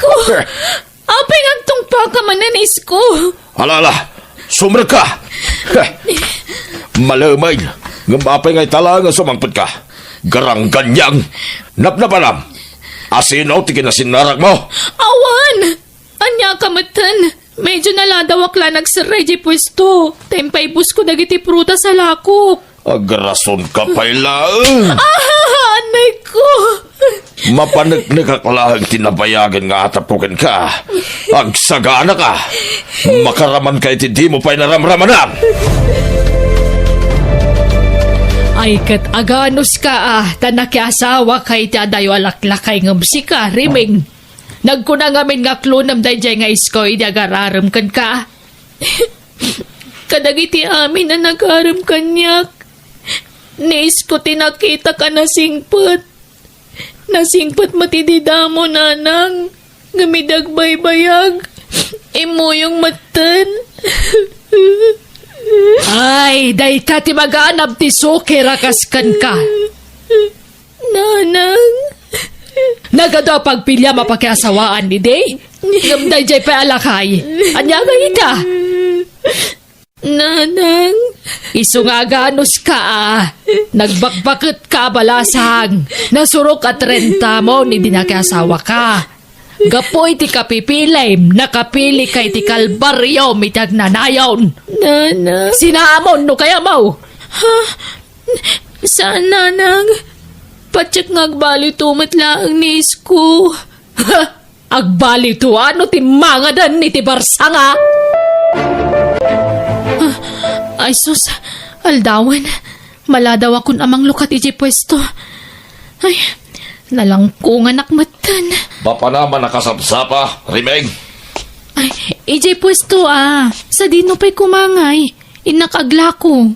ko! Apay agtungpa ka mananis ko! Alala, sumra ka! Malamay, ngapapay ngay talaga sumangpot ka. Garang ganyang, napnapanam. Asinaw ti kinasinarak mo. Awan! Anya kamatan! Medyo naladawak la nagsaray di pwesto. Tempay bus ko dagiti pruta sa lakop. Agrason ka pailaan. Anay ko! Mapanagnig ka lang tinabayagan nga atapukin ka. Agsagana ka. Makaraman ka iti mo pa'y naramramanan. Ay kat aganos ka tanakiasawa kay tadayo alaklakay ng musika, riming. Nagkuna ngamin nga klunam dahi dyan nga iskoy di agararam kan ka. Kadagiti amin na nagaram kanyak. Nis ko tinakita ka na singpot. Nasingpot matididamo nanang. Gamidag baybayag. Imuyong matan. Ay, day ka ti mag-aanab ti suki rakaskan ka. Nanang. Nagado pagpilya mapakiasawaan ni Day. Gamday jay pa alakay. Anya nga ita? Nanang. Isungaganos ka Nagbakbakit ka balasang. Nasurok at renta mo ni dinakiasawa ka. Gapoy ti kapipilay. Nakapili kay ti kalbaryo mitag nanayon. Nanang. Sinaamon no kaya mo? Ha? Saan nanang? Patsak nga agbalito matlaang nis ko. Ha! Agbalito ano ti mangadan ni ti barsanga? Ay sus, aldawan. Maladaw akong amang lukat iti pwesto. Ay, nalangkong anak matan. Bapa naman nakasapsapa, Rimeng. Ay, iti pwesto Sa dino pa'y kumangay. Inakagla ko.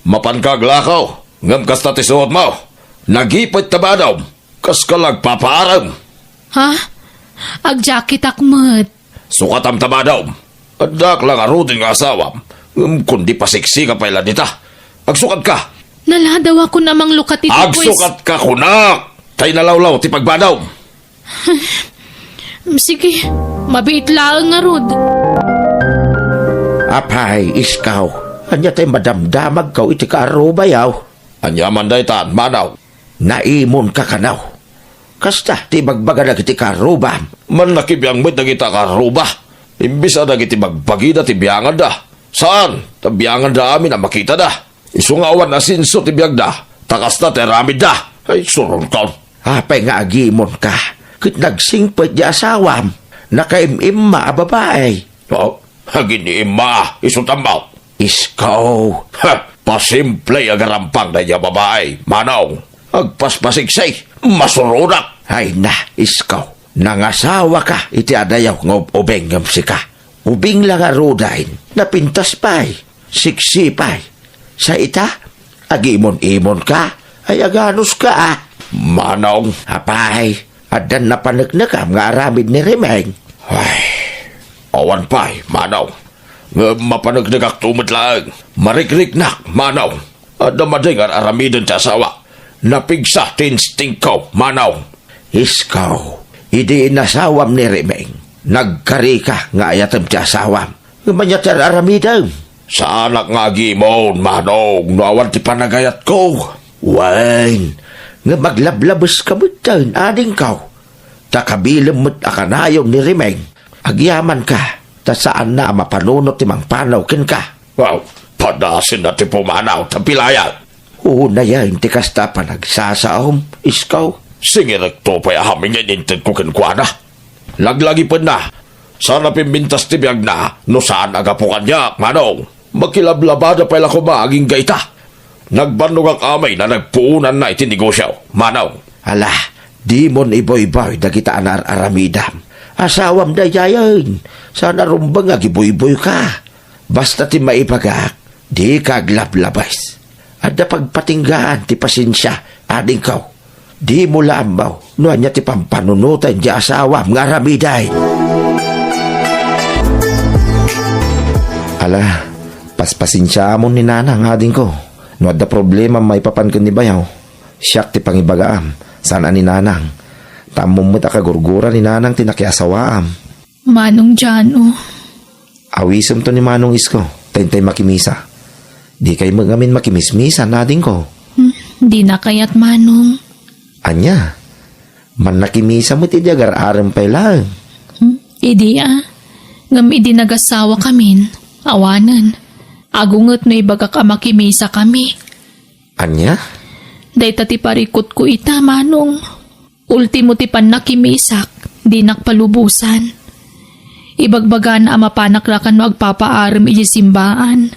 Mapankaglakaw, ngam kasta ti suot mo. Nagipit tabadaw, kas ka lagpaparam. Ha? Agjakit akmat. Sukatam tabadaw, adak lang arudin nga asawam. Kundi pasiksi ka pala nita. Agsukat ka. Naladaw ako namang lukat iti Agsukat ka kunak. Tay nalawlaw ti pagbadaw. Sige, mabit lang nga rod. Apay, iskaw. Anya tayo madamdamag kaw iti kaarubayaw. Anyaman day taan, manaw. Naimon ka kanaw. Kasta, ti bagbaga na kiti karubam. Man nakibiyang mo't nagita karuba. Imbis na nagiti bagbagida ti biyangan da. Saan? Tabiyangan da amin na makita da. Isungawan na sinso ti biyag da. Takas na teramid da. Ay, surong taon. Apay nga agimon ka. Kit nagsingpet di asawam. Nakaimima a babae. Oh, hagin ni ima, isutambaw. Iskaw. Ha, pasimple agarampang na niya babae. Manong. Agpaspasiksay, masurunak. Ay na, iskaw. Nangasawa ka, iti adayaw ng ubeng ng sika. Ubing lang arudain, napintas pa'y, siksi pa'y. Sa ita, agimon-imon ka, ay aganos ka Manong. Apay, adan na panagnagam nga aramid ni Rimeng. Ay, awan pa'y, manong. Mapanagnagak tumot lang. Marikrik-nak, manong. Adamading aramidon sa asawa. Napigsa tinsting ko, manaw. Iskaw, idi inasawam ni Rimeng. Nagkari ka nga ayatam ti asawam. Manyatar aramidam. Sa anak nga gimon, manong, nawan ti panagayat ko. Wan, nga maglablabas ka mutan, ading kaw. Takabilam mo't akanayong ni Rimeng. Agyaman ka, ta saan na mapanunot ti mang panaw ken ka. Wow, padasin na ti pumanaw, tapilayan. Una yan, ti kasta pa nagsasaom, iskaw. Sige nagtupay ahamin yan inted ko kenkwana. Laglagi pa na. Sana pimbintas ti biyag na, no saan agapukan niya, manong. Makilablabada pala ko maaging gaita. Nagbannog ang amay na nagpuunan na iti negosyo, manong. Ala, di mon iboy-boy dagita anar aramidam. Asawam da yayan, sana rumbang agiboy-boy ka. Basta ti maipagak, di kaglablabas. Ada pagpatinggaan ti pasensya, ading kaw. Di mo lambaw, no anya ti pampanunutan di asawam nga ramiday. Ala, paspasensya mo ni nanang ading ko. No ada problema may papankan ni bayaw. Siyak ti pangibagaam, sana ni nanang. Tamong mo takagurgura ni nanang tinakyasawaam. Manong Jano, Awisem to ni Manong Isko, tayntay makimisa. Di kay magamin makimismisa nading ko. di na kayat Manong. Anya, man nakimisa mo ti diagar arem pay lang. Idi ngam idi nagasawa kamin, awanan. Agungot no ibaga ka makimisa kami. Anya? Day tati parikot ko ita, Manong. Ultimo ti pan nakimisak, di nakpalubusan. Ibagbagan na mapanaklakan magpapaaram iji simbaan.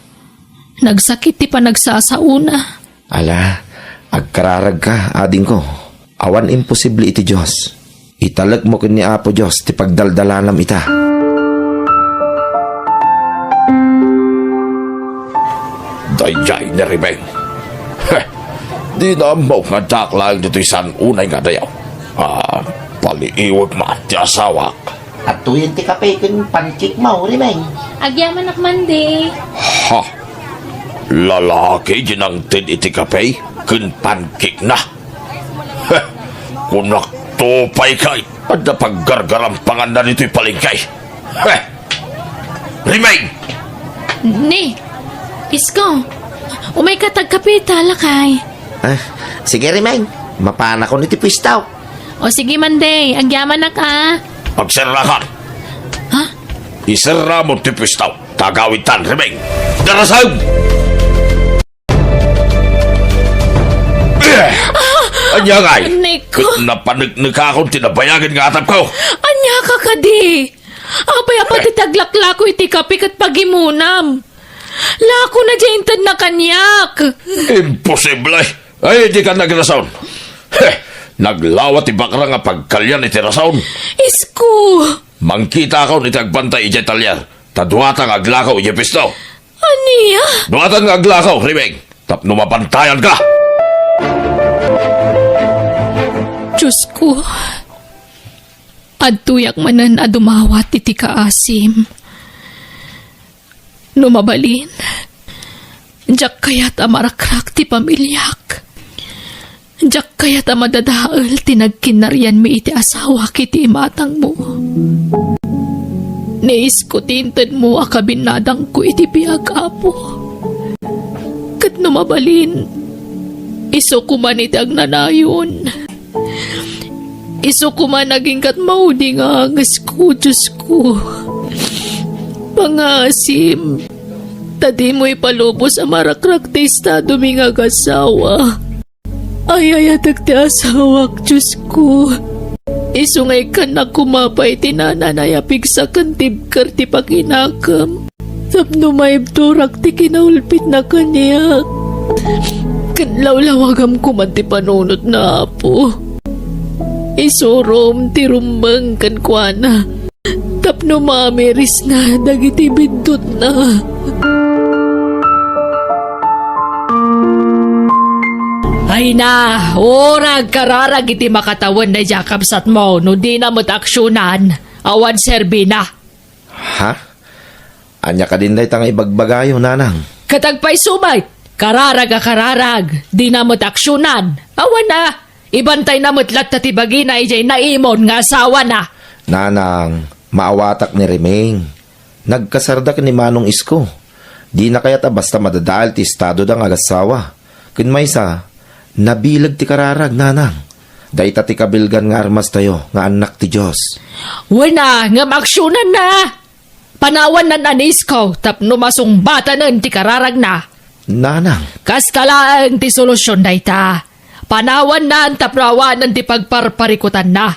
Nagsakit ti panagsasauna. Ala, agkararag ka, ading ko. Awan imposible iti Diyos. Italag mo kun ni Apo Diyos ti pagdaldalanam ita. Dayjay na Rimeng. Heh, di na mo nga daklang dito isan unay nga dayaw. Paliiwag man ti asawak. At tuyin ti kape kun pancake mo, Rimeng. Agyaman akmande. Ha? Lalaki ginangtid iti kapay, kun pancake na. Heh, kunak tupay kay, at napaggargarampangan na nito'y palingkay. Heh! Rimeng! Ni, Isko, umay katagkapita lakay. Ah, sige, Rimeng. Mapana ko niti pistaw. O sige mande, agyaman na ka. Pagserahan! Ha? Isera mo tipistaw, tagawitan, Rimeng! Darasag! Anya ngay! Nico. Napanagnig akong tinabayagan nga atap ko! Anya ka kadi. Abay apati taglakla ko iti kapik at pagimunam. Lako na dyan na kanyak. Imposible! Ay, di ka nagrasaon! Heh! Naglawat ibakra nga pagkalyan iti rasaon! Isko. Mangkita ako ni tagbantay iti talyer. Taduatang aglakaw iti pisto! Aniya? Duatang aglakaw, Rimeng! Tapno mapantayan ka! Diyos ko. Adtuyak manan adumawat iti kaasim. Numabalin. Diyak kayat amarakrak ti pamilyak. Diyak kayat amadadaal tinagkinaryan mi iti asawa kiti imatang mo. Niis ko tinted mo akabinadang ko iti biag apo. Kat numabalin. Iso kuman iti agnanayon. Iso kuman naging kat maudi nga angas ko, Diyos ko. Pangasim, tadi mo'y palubos sa marakrak ti estado mi nga kasawa. Ay ayatag ti asawak, Diyos ko. Iso ngay ka na kumapay ti nananayapig sa kantibkar ti pakinakam. Tapno maibturak ti kinaulpit na kanyak. Kanlawlawagam kuman ti panunot na apo. Isurom ti rumbang kankwana. Tapno mamiris na dagiti bindot na. Ay na, orag kararag iti makatawan na jakabsat mo no di na mo't aksyonan. Awan serbi na. Ha? Anya ka din day tanga ibagbagayo, nanang. Katagpay sumay, kararag, di na mo't aksyonan. Awan na, ibantay na mo't lattatibagi na ijay naimon nga asawa na. Nanang, maawatak ni Rimeng. Nagkasardak ni Manong Isko. Di na kayata basta madadaal ti estado dang agasawa. Kun may sa, nabilag ti kararag, nanang. Dayta ti kabilgan nga armas tayo, nga anak ti Diyos. Wana, nga maksyonan na. Panawan na nanis ko, tapno masungbatanan ti kararag na. Nanang, Kas kalaan ti solusyon dayta. Panawan na ang taprawanan ti pagparparikutan na.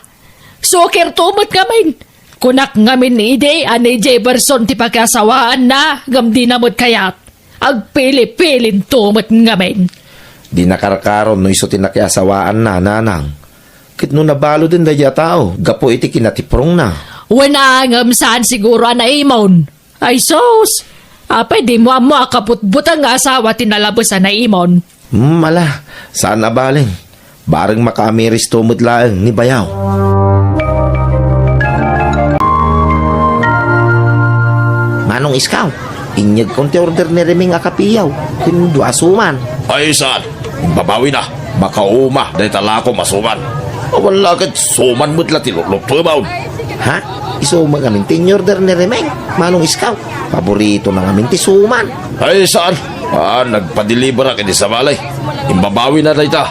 Sukir tumot ngamin. Kunak ngamin ni ide ani J. Berson ti pagkasawaan na gamdi namot kayat. Agpili-pilin tumot ngamin. di nakarakaron no iso tinakiasawaan na, nanang. Kit no nabalo din daya tao, gapo iti kinatiprong na. Wana ngam saan siguro na imon. Ay sos, apay di mo akaputbutang nga asawa tinalabasan na imon. Mala, saan nabaling? Barang makamiris tumod laeng ni Bayaw. Manong Iskaw, inyag konti order ni Reming akapiyaw. Kundo asuman. Ay saan? Babawi na. Makauma, dahil tala ko masuman. Wala kat suman mo't la tilulok maon. Ha? Isuman kami tinyorder ni Remeng. Manong iskaw. Paborito na kami ti suman. Ay, saan? Nagpa-deliver ka di sa balay. Imbabawi na tayo ta.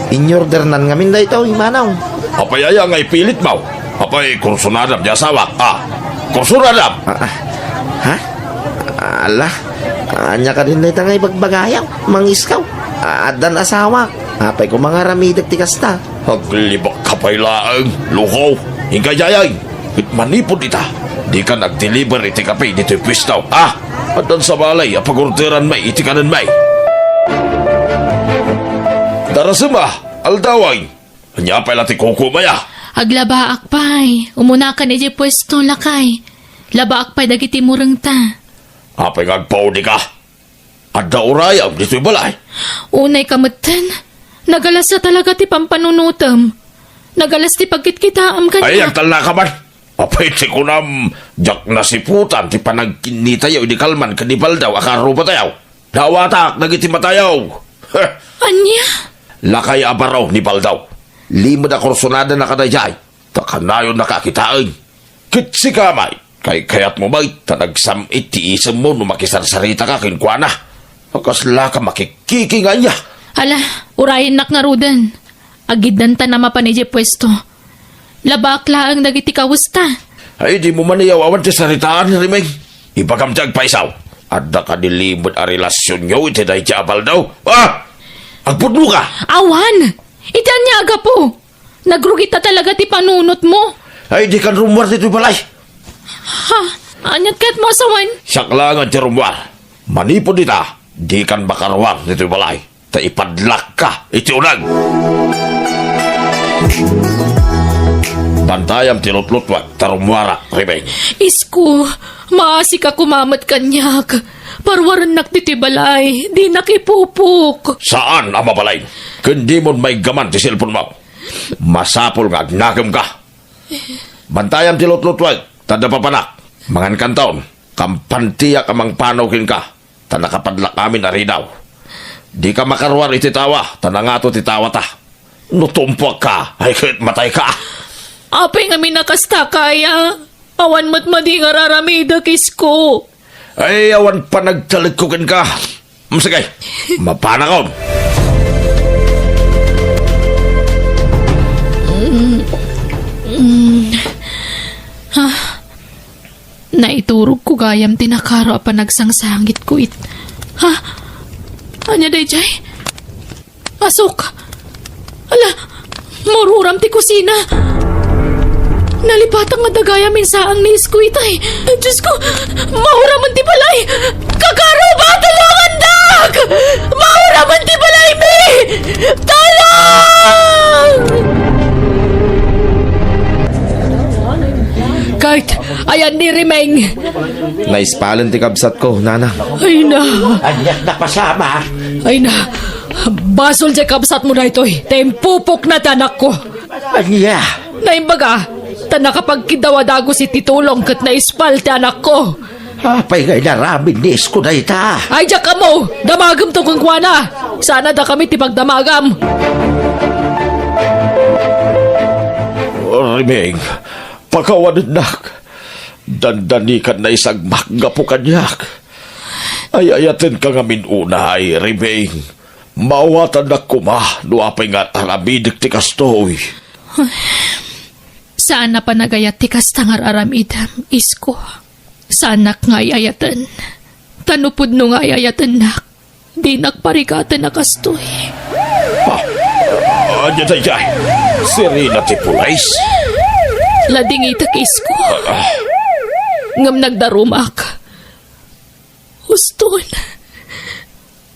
Inyorder nan kami da ito, Manong. Apay aya nga ipilit mo. Apay kursunadam di asawa. Kursunadam. Ha? Ala, anya ka din na ito nga ibagbagayaw. Mangiskaw. Adan asawa. Apay ko mga ramidag ti kasta. Haglibak ka pa'y laang. Lukaw. Hingkayayay. Manipod ita. Di ka nag-deliver iti kape dito yung pwistaw. At dan sa balay, apag-orderan may iti kanan may. Darasama, aldaway. Anya pa'y lati kuko maya. Aglabaak pa'y. Umuna ka ni di pwesto lakay. Labaak pa'y dagiti murang ta. Apay ngagpaw di ka. At daurayam dito yung balay. Unay kamutan. Nagalas na talaga ti pampanunutam. Nagalas ti pagkitkitaam ka Ay, niya. ang tala ka man. Apay, ti kunam, jak na si putan, ti panagkinitayaw, di kalman, kanibal daw, akaro pa tayaw. Dawatak, nagiti matayaw. Anya? Lakay abaraw ni Baldaw. Limod a kursunada na kadayay. Takanayon nakakitaan. Kitsi kamay. Kay kayat mo bay, tanagsamit ti isam mo no makisarsarita ka kinkwana. Akasla ka makikikingan niya. Ala, urayan nak nga rudan. Agidan ta na mapanidya pwesto. Labakla ang dagiti kawusta. Ay, di mo maniyaw awan ti saritaan, Rimeng. Ipakamtag paisaw. At nakadilimod a relasyon nyo, iti dahi ti Baldaw. Agpudlo ka! Awan! Itian niya aga po. Nagrugita talaga ti panunot mo. Ay, di kan rumwar dito balay. Ha? Anyat kat mo asawan? Saklangan ti rumwar. Manipod dita, di kan bakarwar dito balay. Ta ipadlak ka, iti unag. Bantayam tinutlutwat, tarumwara, Rimeng. Isko, maasi ka kumamat kanyak. Parwaran naktitibalay, di nakipupuk. Saan ang mabalay? Kundi mo may gaman ti cellphone mo. Masapol nga, agnakam ka. Bantayam tinutlutwat, tada papanak. Mangan kantaon, kampantiyak amang panaw ka. Ta nakapadlak kami na rinaw. Di ka makarwar ititawa, tanangato titawa ta. Nutumpuak ka, ay kahit matay ka. Apay nga minakasta kaya. Awan mo't madi nga raramida kisko. Ay, awan pa nagtaligkukin ka. Sige, mapanakaon. Naiturog ko gayam tinakaro pa nagsangsangit ko it. Ha? Anya day jay? Pasok. Ala, maruram ti kusina. Nalipatang nga dagaya minsaang ni isko itay. Diyos ko, mahuraman ti balay. Kakaro ba? Tulungan dak! Mahuraman ti balay, me! Tulong! Kahit ayan ni Rimeng. Naispalan ti kabsat ko, Nana. Ay na. Anyak na pasama. Ay na. Basol siya kabsat mo na ito'y. Tempupok na tanak ko. Anya. Naimbaga, tanakapagkidawadago si titulong kat na ispal ti anak ko. Apay ngay naramin ni isko na ita. Ay, diyak ka mo! Damagam to kung kuwana! Sana da kami tipagdamagam! Rimeng, pakawanak. Dandanikan na isang maggapo kanyak. Ay ayatin ka nga minunay, Rimeng. Mawatan na kuma, nuapay nga aramidik ti kastoy. Sana pa nagayat ti kastangar aramidam, isko. Sana nga ayayatan. Tanupod no nga ayayatan nak. Di nakparikatan na kastoy. Anya tayo dyan. Serena ti Pulais. Lading itak isko. Ngam nagdarumak. Huston.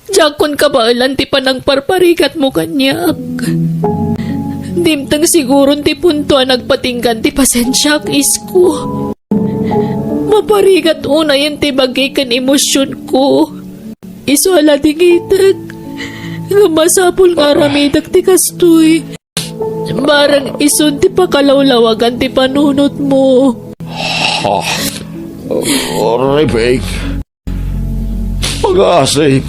Jakon ka ba alan ti panang parparigat mo kanyak? Dimtang siguro ti punto nagpatinggan ti pasensyak isko. Maparigat una yung ti bagay kan emosyon ko. Iso ala digitag. Nga masapol nga ramidag ti kastoy. Barang isun ti pakalawlawagan ti panunot mo. Rimeng. Pag-asim.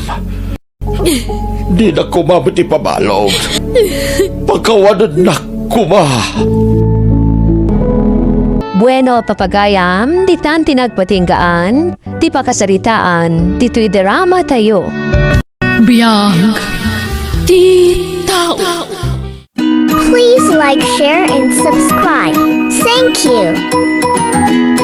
Di na kumabit ipabalog. Pagkawanan na Kuma. Bueno, papagayam, di tan tinagpatinggaan, di pakasaritaan, dito'y drama tayo. Biyag, di tao. Please like, share, and subscribe. Thank you.